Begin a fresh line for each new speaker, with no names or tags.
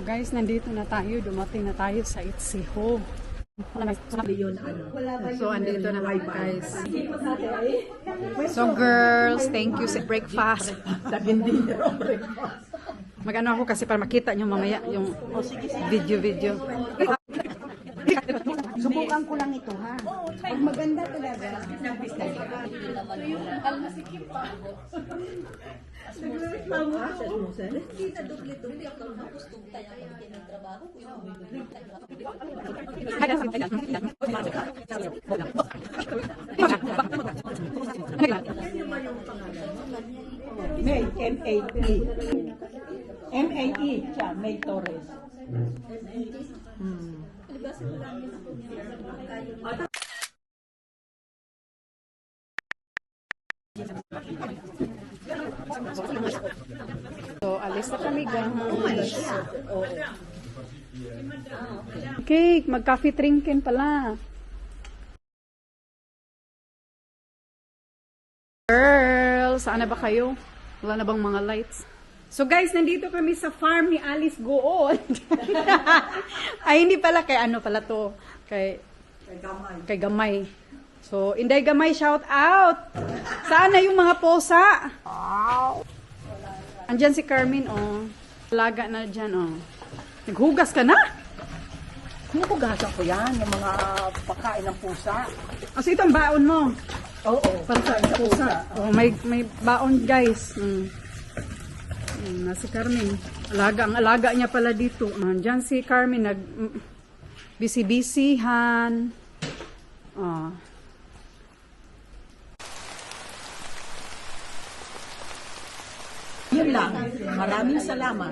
So guys, nandito na tayo. Dumating na tayo sa Itzehoe. So andito na kami guys. So girls, thank you sa breakfast. Mag-ano ako kasi para makita nyo mamaya yung video.
Subukan ko lang ito, ha? Pag maganda talaga. May, M-A-E. M-A-E siya, May Torres.
So, alis na kami guys. Okay, mag-coffee drinkin pala. Girls, saan na ba kayo? Wala na bang mga lights? So guys, nandito kami sa farm ni Alice Goon. Ay, hindi pala. Kay ano pala to? Kay Gamay. So, Inday Gamay, shout out! Saan na yung mga posa? Andyan si Carmen, oh. Laga na dyan, oh. Naghugas ka na?
Hinugasan ko yan, yung mga pagkain ng pusa.
Oh, so ito ang baon mo.
Oo.
Pagkain ng pusa. Oh, may baon, guys. Si Carmen. Ang alaga niya pala dito. Andyan si Carmen, busy-busyhan. Oh.
Yun lang. Maraming salamat.